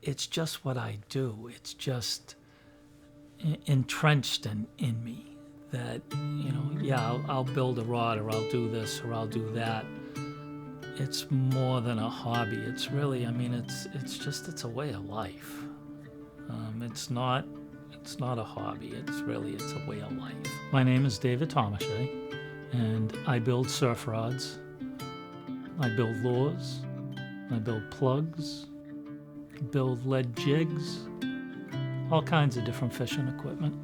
it's just what I do. It's just entrenched in me that, yeah, I'll build a rod, or I'll do this, or I'll do that. It's more than a hobby. It's really, it's a way of life. It's not a hobby. It's a way of life. My name is David Tomashay, and I build surf rods. I build lures. I build plugs. I build lead jigs. All kinds of different fishing equipment.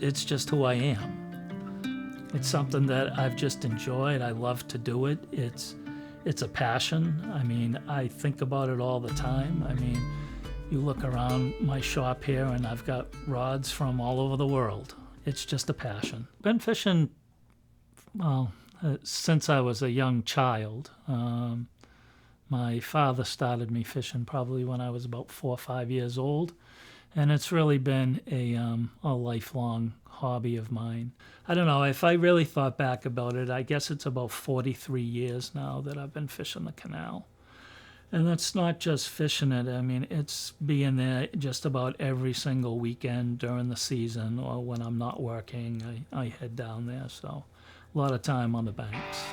It's just who I am. It's something that I've just enjoyed. I love to do it. It's a passion. I think about it all the time. You look around my shop here and I've got rods from all over the world. It's just a passion. Been fishing, since I was a young child. My father started me fishing probably when I was about 4 or 5 years old. And it's really been a lifelong hobby of mine. I don't know, if I really thought back about it, I guess it's about 43 years now that I've been fishing the canal. And that's not just fishing it. It's being there just about every single weekend during the season, or when I'm not working, I head down there. So a lot of time on the banks.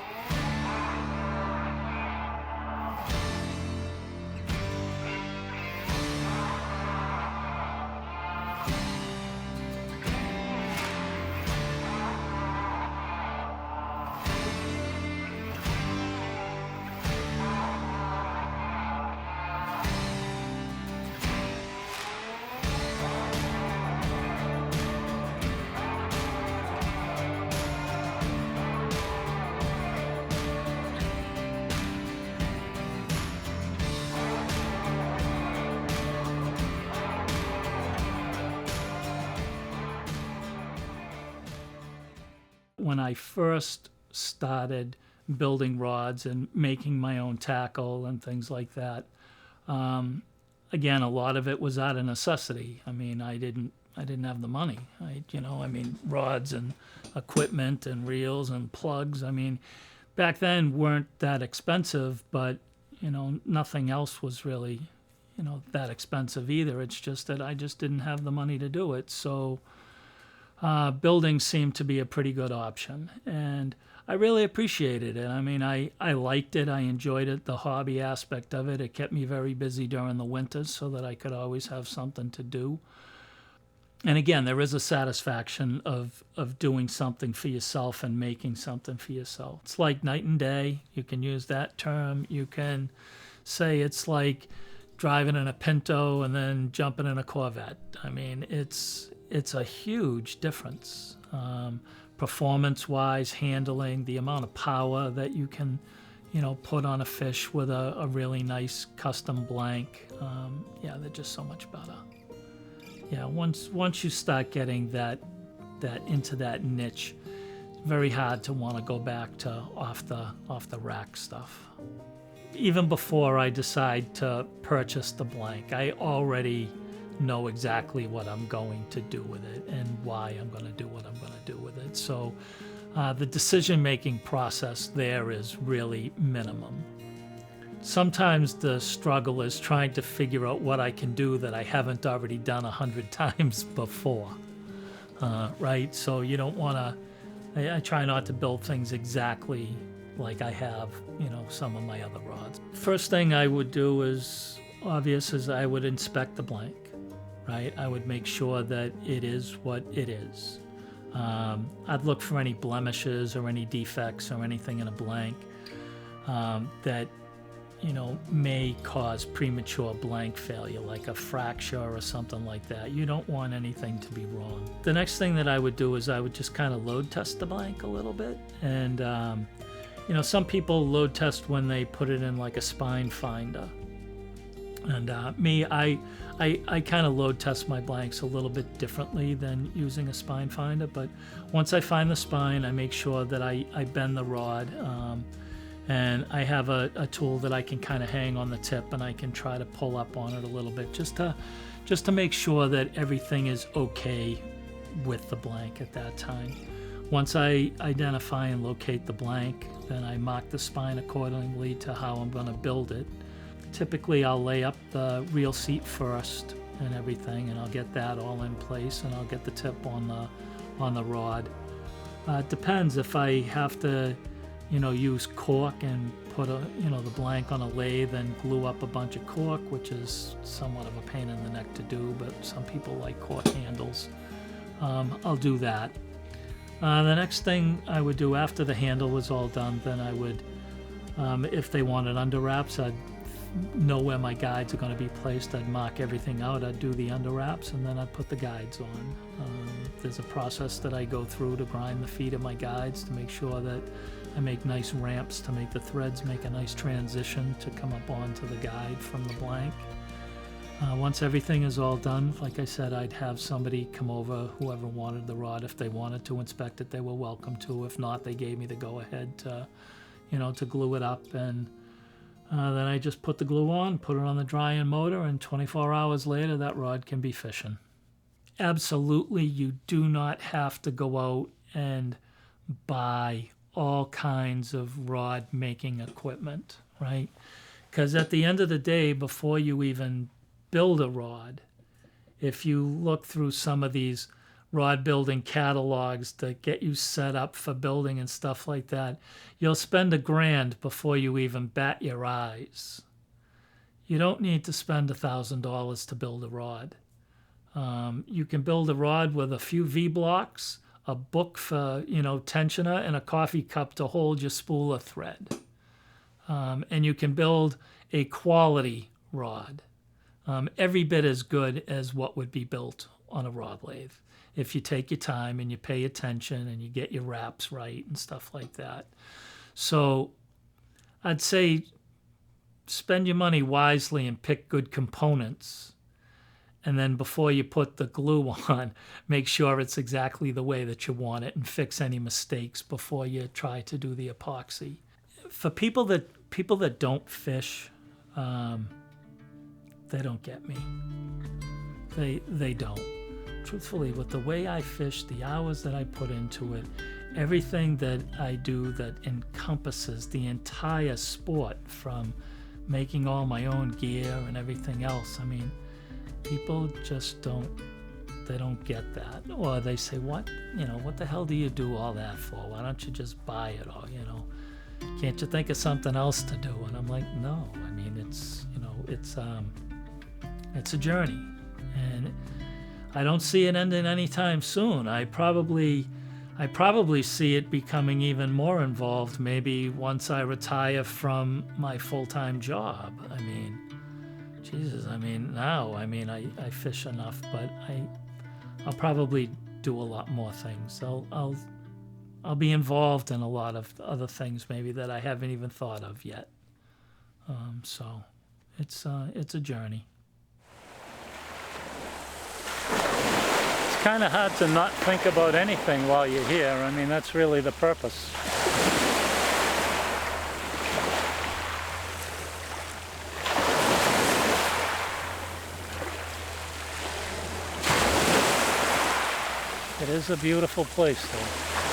When I first started building rods and making my own tackle and things like that, again, a lot of it was out of necessity. I didn't have the money. Rods and equipment and reels and plugs. Back then weren't that expensive, but nothing else was really, that expensive either. It's just that I just didn't have the money to do it. So building seemed to be a pretty good option, and I really appreciated it. I liked it. I enjoyed it, the hobby aspect of it. It kept me very busy during the winters so that I could always have something to do. And again, there is a satisfaction of doing something for yourself and making something for yourself. It's like night and day. You can use that term. You can say it's like driving in a Pinto and then jumping in a Corvette. It's a huge difference. Performance-wise, handling, the amount of power that you can, put on a fish with a really nice custom blank. They're just so much better. Yeah, once you start getting that into that niche, it's very hard to want to go back to off the rack stuff. Even before I decide to purchase the blank, I already know exactly what I'm going to do with it and why I'm going to do what I'm going to do with it. So the decision-making process there is really minimum. Sometimes the struggle is trying to figure out what I can do that I haven't already done 100 times before, right? So you don't want to, I try not to build things exactly like I have, some of my other rods. First thing I would do is I would inspect the blank. Right? I would make sure that it is what it is. I'd look for any blemishes or any defects or anything in a blank that, may cause premature blank failure, like a fracture or something like that. You don't want anything to be wrong. The next thing that I would do is I would just kind of load test the blank a little bit. And, some people load test when they put it in like a spine finder. And I kind of load test my blanks a little bit differently than using a spine finder, but once I find the spine, I make sure that I bend the rod, and I have a tool that I can kind of hang on the tip, and I can try to pull up on it a little bit just to make sure that everything is okay with the blank at that time. Once I identify and locate the blank, then I mark the spine accordingly to how I'm going to build it. typically I'll lay up the reel seat first and everything, and I'll get that all in place, and I'll get the tip on the rod. It depends if I have to, use cork and put the blank on a lathe and glue up a bunch of cork, which is somewhat of a pain in the neck to do, but some people like cork handles. I'll do that. The next thing I would do after the handle was all done, then I would, if they wanted under wraps, I'd know where my guides are going to be placed. I'd mark everything out. I'd do the under wraps, and then I'd put the guides on. There's a process that I go through to grind the feet of my guides to make sure that I make nice ramps to make the threads make a nice transition to come up onto the guide from the blank. Once everything is all done, like I said, I'd have somebody come over, whoever wanted the rod. If they wanted to inspect it, they were welcome to. If not, they gave me the go-ahead to, to glue it up. And then I just put the glue on, put it on the drying motor, and 24 hours later, that rod can be fishing. Absolutely, you do not have to go out and buy all kinds of rod making equipment, right? Because at the end of the day, before you even build a rod, if you look through some of these rod building catalogs that get you set up for building and stuff like that, you'll spend $1,000 before you even bat your eyes. You don't need to spend $1,000 to build a rod. You can build a rod with a few V-blocks, a book for, tensioner, and a coffee cup to hold your spool of thread. And you can build a quality rod, every bit as good as what would be built on a rod lathe, if you take your time and you pay attention and you get your wraps right and stuff like that. So I'd say spend your money wisely and pick good components. And then before you put the glue on, make sure it's exactly the way that you want it and fix any mistakes before you try to do the epoxy. For people that don't fish, they don't get me. They don't. Truthfully, with the way I fish, the hours that I put into it, everything that I do that encompasses the entire sport, from making all my own gear and everything else, people just don't get that. Or they say, what the hell do you do all that for? Why don't you just buy it all, Can't you think of something else to do? And I'm like, no, it's a journey. And I don't see it ending anytime soon. I probably see it becoming even more involved maybe once I retire from my full-time job. Now, I fish enough, but I'll probably do a lot more things. I'll be involved in a lot of other things maybe that I haven't even thought of yet. So it's a journey. It's kind of hard to not think about anything while you're here. That's really the purpose. It is a beautiful place, though.